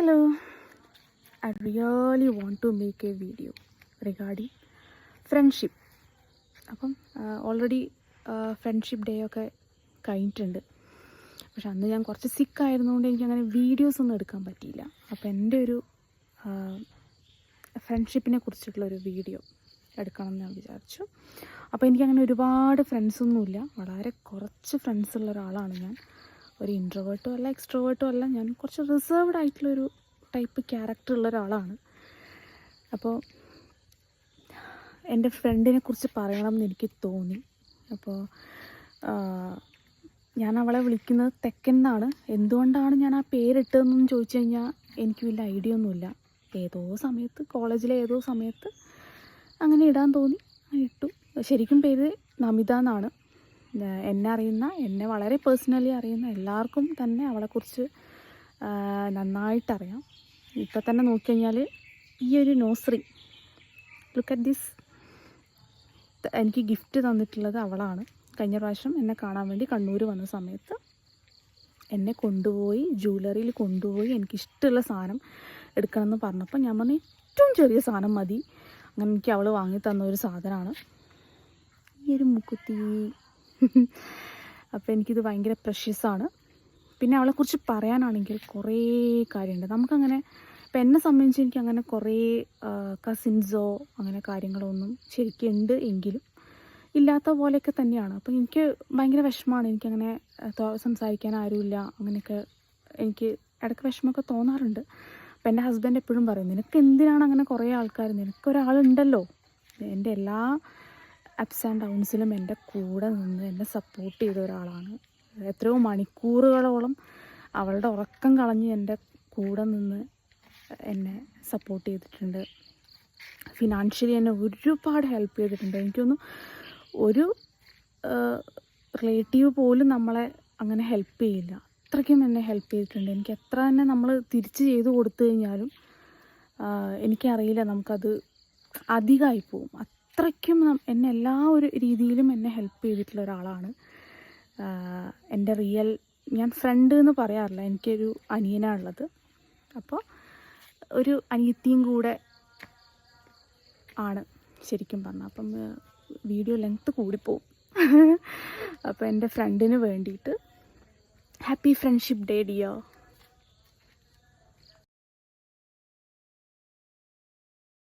Hello, I really want to make a video regarding friendship. അപ്പം already friendship day ഒക്കെ കഴിഞ്ഞിട്ടുണ്ട്. പക്ഷെ അന്ന് ഞാൻ കുറച്ച് സിക്കായിരുന്നതുകൊണ്ട് എനിക്കങ്ങനെ വീഡിയോസ് ഒന്നും എടുക്കാൻ പറ്റിയില്ല. അപ്പോൾ എൻ്റെ ഒരു ഫ്രണ്ട്ഷിപ്പിനെ കുറിച്ചിട്ടുള്ളൊരു വീഡിയോ എടുക്കണം എന്ന് ഞാൻ വിചാരിച്ചു. അപ്പോൾ എനിക്കങ്ങനെ ഒരുപാട് ഫ്രണ്ട്സൊന്നുമില്ല, വളരെ കുറച്ച് ഫ്രണ്ട്സ് ഉള്ള ഒരാളാണ് ഞാൻ. ഒരു ഇൻട്രോവേർട്ടും അല്ല എക്സ്ട്രോവേർട്ടും അല്ല, ഞാൻ കുറച്ച് റിസർവ്ഡ് ആയിട്ടുള്ളൊരു ടൈപ്പ് ക്യാരക്ടർ ഉള്ള ഒരാളാണ്. അപ്പോൾ എൻ്റെ ഫ്രണ്ടിനെ കുറിച്ച് പറയണം എന്ന് എനിക്ക് തോന്നി. അപ്പോൾ ഞാൻ അവളെ വിളിക്കുന്നത് തെക്കെന്നാണ്. എന്തുകൊണ്ടാണ് ഞാൻ ആ പേരിട്ടതെന്നൊന്നും ചോദിച്ചു കഴിഞ്ഞാൽ എനിക്ക് വലിയ ഐഡിയ ഒന്നുമില്ല. ഏതോ സമയത്ത്, കോളേജിലെ ഏതോ സമയത്ത് അങ്ങനെ ഇടാൻ തോന്നി, ഇട്ടു. ശരിക്കും പേര് നമിത എന്നാണ്. എന്നെ വളരെ പേഴ്സണലി അറിയുന്ന എല്ലാവർക്കും തന്നെ അവളെക്കുറിച്ച് നന്നായിട്ടറിയാം. ഇപ്പം തന്നെ നോക്കിക്കഴിഞ്ഞാൽ ഈ ഒരു നോസറി, ലുക്ക് അറ്റ് ദിസ്, എനിക്ക് ഗിഫ്റ്റ് തന്നിട്ടുള്ളത് അവളാണ്. കഴിഞ്ഞ പ്രാവശ്യം എന്നെ കാണാൻ വേണ്ടി കണ്ണൂർ വന്ന സമയത്ത് എന്നെ കൊണ്ടുപോയി ജ്വല്ലറിയിൽ കൊണ്ടുപോയി എനിക്കിഷ്ടമുള്ള സാധനം എടുക്കണമെന്ന് പറഞ്ഞപ്പോൾ ഞാൻ പറഞ്ഞ ഏറ്റവും ചെറിയ സാധനം മതി. അങ്ങനെ എനിക്ക് അവൾ വാങ്ങി തന്ന ഒരു സാധനമാണ് ഈ ഒരു മുക്കുത്തി. അപ്പോൾ എനിക്കിത് ഭയങ്കര പ്രഷ്യസാണ്. പിന്നെ അവളെക്കുറിച്ച് പറയാനാണെങ്കിൽ കുറേ കാര്യമുണ്ട്. നമുക്കങ്ങനെ, ഇപ്പം എന്നെ സംബന്ധിച്ച് എനിക്കങ്ങനെ കുറേ കസിൻസോ അങ്ങനെ കാര്യങ്ങളോ ഒന്നും ശരിക്കും ഉണ്ട് എങ്കിലും ഇല്ലാത്ത പോലെയൊക്കെ തന്നെയാണ്. അപ്പം എനിക്ക് ഭയങ്കര വിഷമമാണ്. എനിക്കങ്ങനെ സംസാരിക്കാൻ ആരുമില്ല. അങ്ങനെയൊക്കെ എനിക്ക് ഇടയ്ക്ക് വിഷമമൊക്കെ തോന്നാറുണ്ട്. അപ്പം എൻ്റെ ഹസ്ബൻഡ് എപ്പോഴും പറയും, നിനക്ക് എന്തിനാണ് അങ്ങനെ കുറേ ആൾക്കാർ, നിനക്കൊരാളുണ്ടല്ലോ. എൻ്റെ എല്ലാ അപ്സ് ആൻഡ് ഡൗൺസിലും എൻ്റെ കൂടെ നിന്ന് എന്നെ സപ്പോർട്ട് ചെയ്ത ഒരാളാണ്. എത്രയോ മണിക്കൂറുകളോളം അവളുടെ ഉറക്കം കളഞ്ഞ് എൻ്റെ കൂടെ നിന്ന് എന്നെ സപ്പോർട്ട് ചെയ്തിട്ടുണ്ട്. ഫിനാൻഷ്യലി എന്നെ ഒരുപാട് ഹെൽപ്പ് ചെയ്തിട്ടുണ്ട്. എനിക്കൊന്നും ഒരു റിലേറ്റീവ് പോലും നമ്മളെ അങ്ങനെ ഹെൽപ്പ് ചെയ്യില്ല, അത്രയ്ക്കും എന്നെ ഹെൽപ്പ് ചെയ്തിട്ടുണ്ട്. എനിക്ക് എത്ര തന്നെ നമ്മൾ തിരിച്ച് ചെയ്ത് കൊടുത്തു കഴിഞ്ഞാലും എനിക്കറിയില്ല, നമുക്കത് അധികമായി പോവും. അത്രയ്ക്കും എന്നെ എല്ലാ ഒരു രീതിയിലും എന്നെ ഹെൽപ്പ് ചെയ്തിട്ടുള്ള ഒരാളാണ്. എൻ്റെ ഞാൻ ഫ്രണ്ട് എന്ന് പറയാറില്ല, എനിക്കൊരു അനിയനാണുള്ളത്. അപ്പോൾ ഒരു അനിയത്തിയും കൂടെ ആണ് ശരിക്കും പറഞ്ഞാൽ. അപ്പം വീഡിയോ ലെങ്ത്ത് കൂടിപ്പോവും. അപ്പോൾ എൻ്റെ ഫ്രണ്ടിന് വേണ്ടിയിട്ട് ഹാപ്പി ഫ്രണ്ട്ഷിപ്പ് ഡേ ഡിയർ.